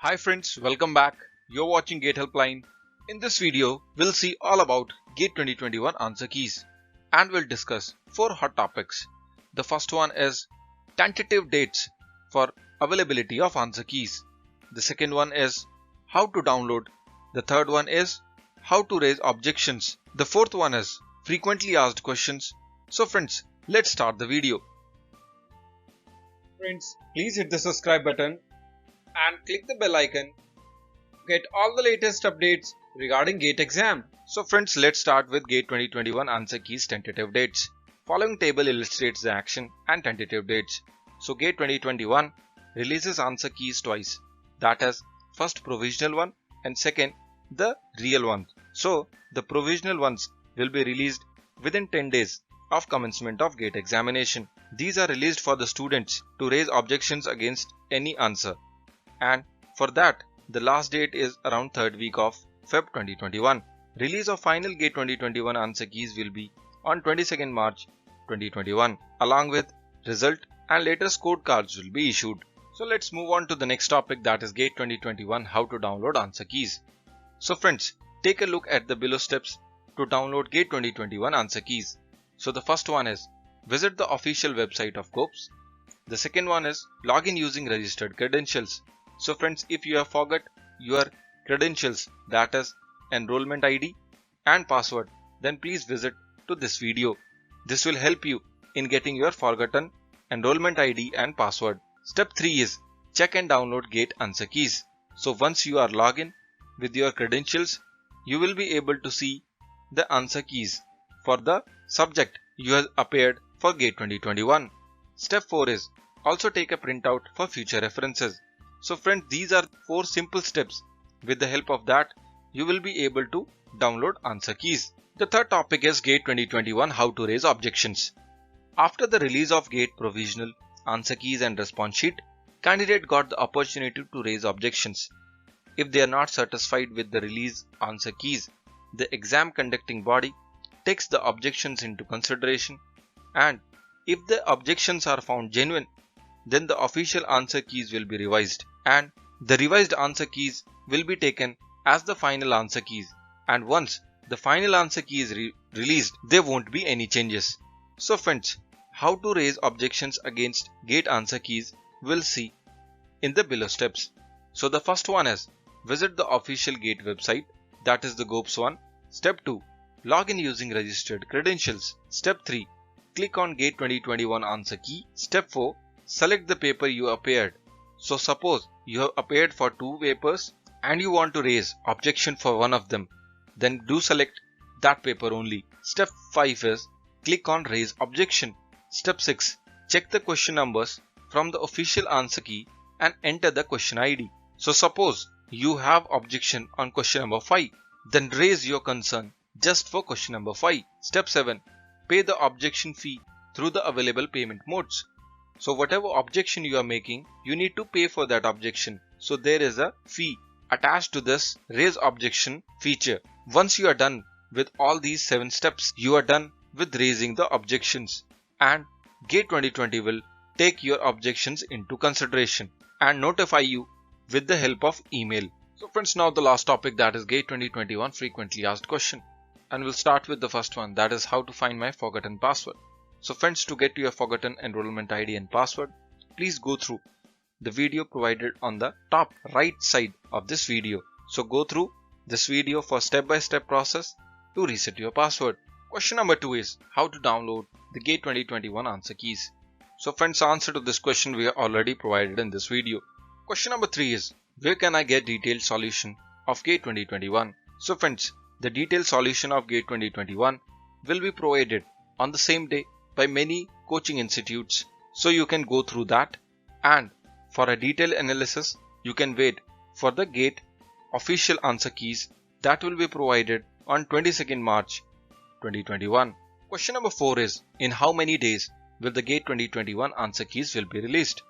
Hi friends, welcome back. You're watching Gate Helpline. In this video, we'll see all about Gate 2021 answer keys and we'll discuss 4 hot topics. The first one is tentative dates for availability of answer keys. The second one is how to download. The third one is how to raise objections. The fourth one is frequently asked questions. So friends, let's start the video. Friends, please hit the subscribe button and click the bell icon to get all the latest updates regarding GATE exam. So friends, let's start with GATE 2021 answer keys tentative dates. Following table illustrates the action and tentative dates. So GATE 2021 releases answer keys twice. That is, first provisional one and second the real one. So the provisional ones will be released within 10 days of commencement of GATE examination. These are released for the students to raise objections against any answer. And for that, the last date is around 3rd week of Feb 2021. Release of final GATE 2021 answer keys will be on 22nd March 2021. Along with result and later scored cards will be issued. So let's move on to the next topic, that is GATE 2021 how to download answer keys. So friends, take a look at the below steps to download GATE 2021 answer keys. So the first one is visit the official website of GOPS. The second one is log in using registered credentials. So friends, if you have forgot your credentials, that is enrollment ID and password, then please visit to this video. This will help you in getting your forgotten enrollment ID and password. Step 3 is check and download GATE answer keys. So once you are logged in with your credentials, you will be able to see the answer keys for the subject you have appeared for GATE 2021. Step 4 is also take a printout for future references. So friends, these are 4 simple steps. With the help of that, you will be able to download answer keys. The third topic is GATE 2021 how to raise objections. After the release of GATE provisional answer keys and response sheet, candidate got the opportunity to raise objections. If they are not satisfied with the release answer keys, the exam conducting body takes the objections into consideration, and if the objections are found genuine, then the official answer keys will be revised and the revised answer keys will be taken as the final answer keys, and once the final answer key is released, there won't be any changes. So friends, how to raise objections against GATE answer keys we'll see in the below steps. So the first one is visit the official GATE website, that is the GOPS one. Step 2, log in using registered credentials. Step 3, click on GATE 2021 answer key. Step 4, select the paper you appeared. So suppose you have appeared for 2 papers and you want to raise objection for one of them, then do select that paper only. Step 5 is click on raise objection. Step 6, check the question numbers from the official answer key and enter the question ID. So suppose you have objection on question number 5, then raise your concern just for question number 5. Step 7, pay the objection fee through the available payment modes. So whatever objection you are making, you need to pay for that objection. So there is a fee attached to this raise objection feature. Once you are done with all these 7 steps, you are done with raising the objections, and GATE 2020 will take your objections into consideration and notify you with the help of email. So friends, now the last topic, that is GATE 2021 frequently asked question, and we'll start with the first one, that is how to find my forgotten password. So friends, to get to your forgotten enrollment ID and password, please go through the video provided on the top right side of this video. So go through this video for step-by-step process to reset your password. Question number 2 is how to download the GATE 2021 answer keys. So friends, answer to this question we are already provided in this video. Question number 3 is where can I get detailed solution of GATE 2021? So friends, the detailed solution of GATE 2021 will be provided on the same day by many coaching institutes, so you can go through that, and for a detailed analysis you can wait for the GATE official answer keys that will be provided on 22nd March 2021. Question number 4 is in how many days will the GATE 2021 answer keys will be released?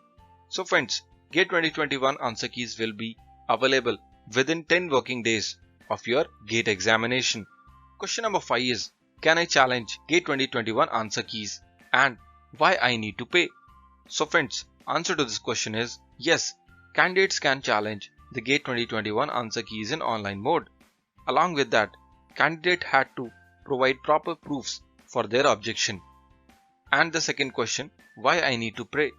So friends, GATE 2021 answer keys will be available within 10 working days of your GATE examination. Question number 5 is can I challenge GATE 2021 answer keys and why I need to pay? So friends, answer to this question is yes, candidates can challenge the GATE 2021 answer keys in online mode. Along with that, candidate had to provide proper proofs for their objection. And the second question, why I need to pay?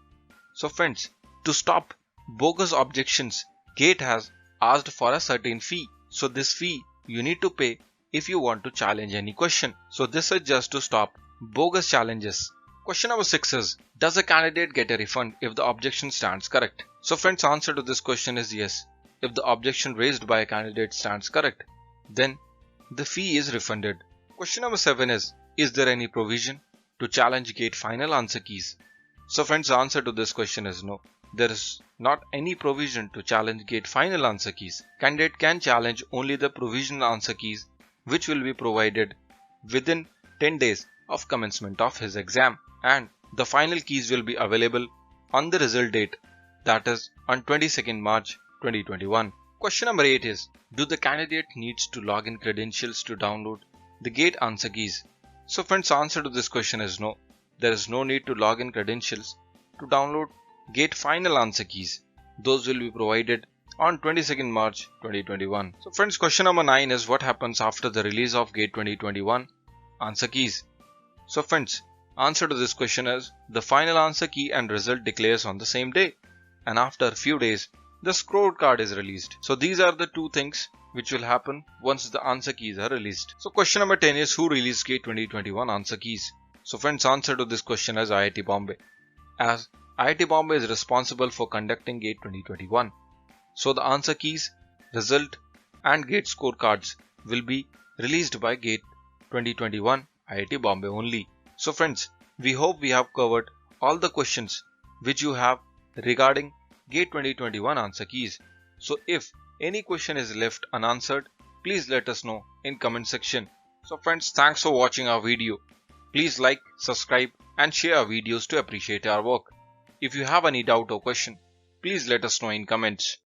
So friends, to stop bogus objections, GATE has asked for a certain fee. So this fee you need to pay if you want to challenge any question. So this is just to stop bogus challenges. Question number 6 is, does a candidate get a refund if the objection stands correct? So friends, answer to this question is yes. If the objection raised by a candidate stands correct, then the fee is refunded. Question number 7 is there any provision to challenge GATE final answer keys? So friends, the answer to this question is no. There is not any provision to challenge GATE final answer keys. Candidate can challenge only the provisional answer keys which will be provided within 10 days of commencement of his exam, and the final keys will be available on the result date, that is on 22nd March 2021. Question number 8 is, do the candidate needs to log in credentials to download the GATE answer keys? So friends, answer to this question is no. There is no need to log in credentials to download GATE final answer keys. Those will be provided on 22nd March 2021. So friends, question number 9 is, what happens after the release of GATE 2021 answer keys? So friends, answer to this question is, the final answer key and result declares on the same day, and after a few days the scorecard is released. So these are the two things which will happen once the answer keys are released. So question number 10 is, who released GATE 2021 answer keys? So friends, answer to this question is IIT Bombay, as IIT Bombay is responsible for conducting GATE 2021. So the answer keys, result and GATE scorecards will be released by GATE 2021 IIT Bombay only. So friends, we hope we have covered all the questions which you have regarding GATE 2021 answer keys. So if any question is left unanswered, please let us know in comment section. So friends, thanks for watching our video. Please like, subscribe and share our videos to appreciate our work. If you have any doubt or question, please let us know in comments.